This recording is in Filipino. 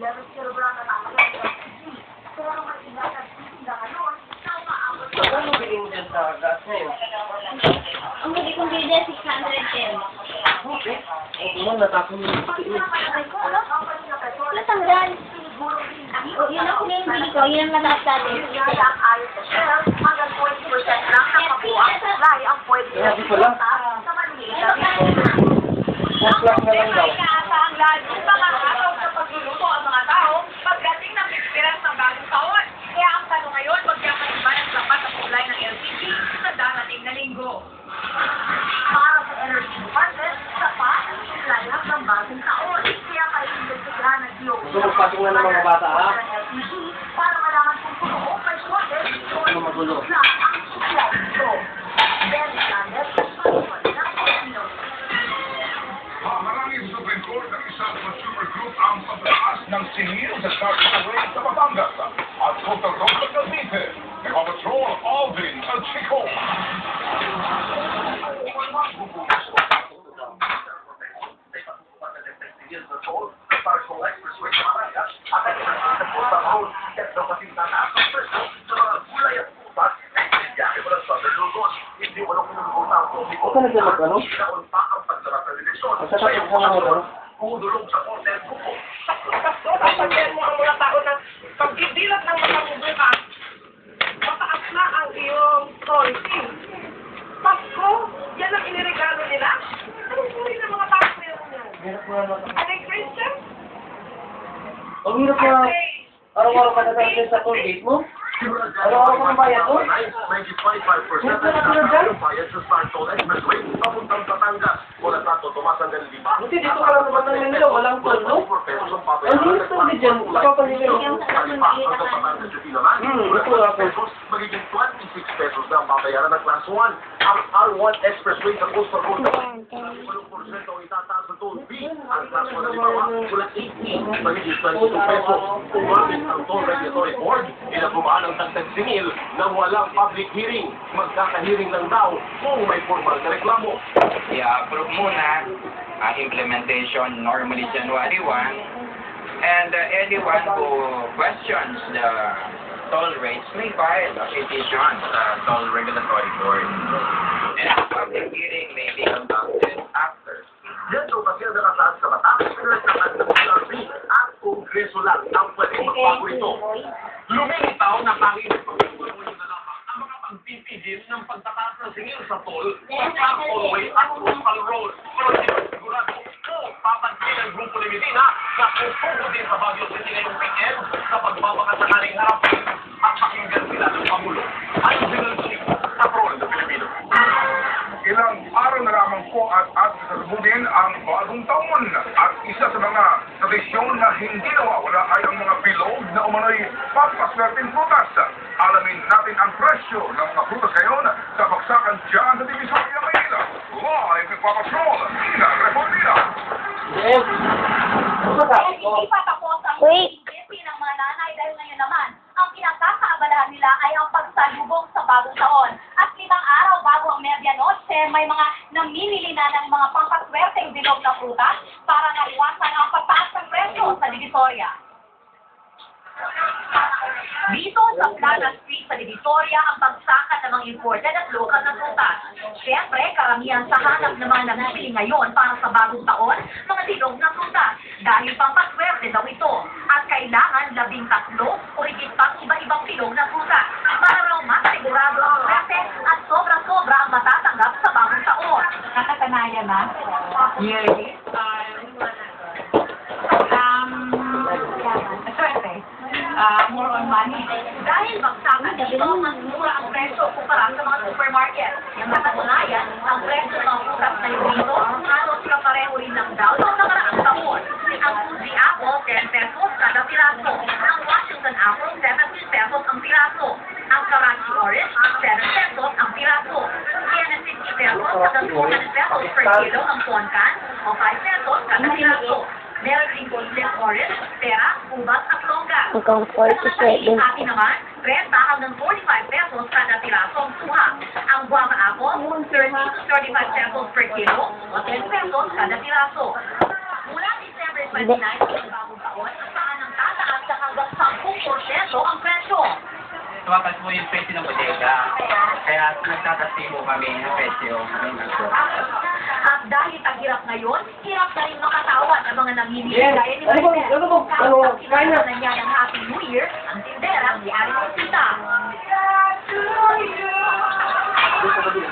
11 kilogram na tayo. Pero may ilan na sila ngayon, na umaabot sa... Ano bilhin dyan sa gas ngayon? Ang hindi kong bilhin, 610. Okay. Hindi mo natapon yung pagkiin. Natanggal. Yun ang pinili ko, yun ang mataas dati. Ayon sa Shell, hanggang 20% lang ng kabuuan supply ang pwede sa maliit na Plus na lang daw. ang laging mga araw sa pagluluto ang mga tao pagdating ng pispiras ng bagong taon. Kaya ang tanong ngayon, magyaman ba ng sapat sa supply ng LPG sa darating na linggo? Para sa Energy Department, sapat ang supply ng bagong taon. Kaya kayo investigahan ng DOE Gusto magpasok na ng mga bata, ha? LPG para malaman kung puno o may shortage o Ano magulo? na ang supply nito. Then, Janet, ng Pilipino. Maraming Supreme Court ng isang consumer group ang pagtaas ng singil sa starting rate sa Batangas at Costa Rosa Cavite. Nakapatrol Alvin at Chico. Ito na dyan ano? Masasakit sa mga ano? Sasabihan mo ang mga tao na pagdidilat ng mga bubukas, mataas na ang iyong sourcing. Pasko, yan ang iniregalo nila. Anong uri ng mga tao meron yan? Hirap mo na. Are they Christian? Ang hirap na araw-araw ka natin sa toll gate mo? Araw-araw ka ng bayad mo? Hirap na natulad dyan? Buti dito ka lang naman ng nila, walang toll, no? Ang hirap na ulit dyan, nakapanigil. Ito ako. Magiging 26 pesos na ang babayaran ng Class 1. Ang R1 Expressway sa Costa Rosa. 8% ang itataas sa toll fee. Ang Class 1 na libawa, mula 18, magiging 22 pesos. Umabit ang Toll Regulatory Board, inagumaan ang tagtag singil na walang public hearing. Magkaka-hearing lang daw kung may formal na reklamo. I-approve muna ang implementation normally January 1, and anyone who questions the toll rates may file a petition sa Toll Regulatory Board. And the public hearing may be conducted after. Yan daw kasi ang nakasaad sa Batangas ng PRP at Kongreso lang ang pwedeng magbago ito. Lumilitaw na pangit ang mga pagpipigil ng pagtataas ng singil sa toll sa tollway at coastal road. Pero sigurado kung papansin ang grupo ni Medina na pupupo din sa Baguio City ngayong weekend sa pagbabakasakaling harapin at pakinggan sila ng Pangulo. Ay sinalsik sa Prol ng Pilipino. Ilang araw na lamang po at sasabunin ang bagong taon at isa sa mga tradisyon na hindi nawawala ay ang mga bilog na umano'y papaswerteng prutas. Alamin natin ang presyo ng mga prutas ngayon sa baksakan dyan sa Divisoria, Manila. Live nagpapatrol, Ina Reformina. Yes. Hindi pa tapos ang pagpipili ng mga nanay dahil ngayon naman, ang pinagkakaabalahan nila ay ang pagsalubong sa bagong taon. At 5 araw bago ang medianoche, may mga namimili na ng mga pampaswerteng bilog na prutas para naiwasan ang pagtaas ng presyo sa Divisoria. Dito sa Plaza Street sa Divisoria ang bagsakan ng mga imported at local na prutas. Siyempre, karamihan sa hanap ng mga namimili ngayon para sa bagong taon, mga bilog na prutas. Dahil pampaswerte daw ito. At kailangan 13 o higit pang iba-ibang bilog na prutas para raw masigurado ang swerte at sobra-sobra ang matatanggap sa bagong taon. Nakatanayan na? Yes. More on money. Dahil bagsakan dito, mas mura ang presyo kumpara sa mga supermarket. Yung nakatunayan, ang presyo ng prutas na dito, halos kapareho rin lang daw noong nakaraang taon. Ang Fuji Apple, 10 pesos kada piraso. Ang Washington Apple, 17 pesos ang piraso. Ang Karachi Orange, 7 pesos ang piraso. Kaya na 50 pesos kada 200 pesos per kilo ang ponkan, o 5 pesos kada piraso. Meron rin Golden Orange, pera, ubas at longga. Hanggang 47. Sa atin naman, 30 hanggang 45 pesos kada piraso ang suha. Ang guava apple, 30 to 35 pesos per kilo o 10 pesos kada piraso. Mula December 29 ng bagong taon, ang saan ng ang presyo. Tumakas po yung presyo ng bodega. Kaya nagtatasti po kami ng presyo. At dahil ang hirap ngayon, hirap na rin makatawan ang mga namimili Yes. gaya ni Ano ba? Marcel. Ano ba? Ano? Kain na. Na niya ng Happy New Year, ang tindera ni Aris Sita. Gusto ko din.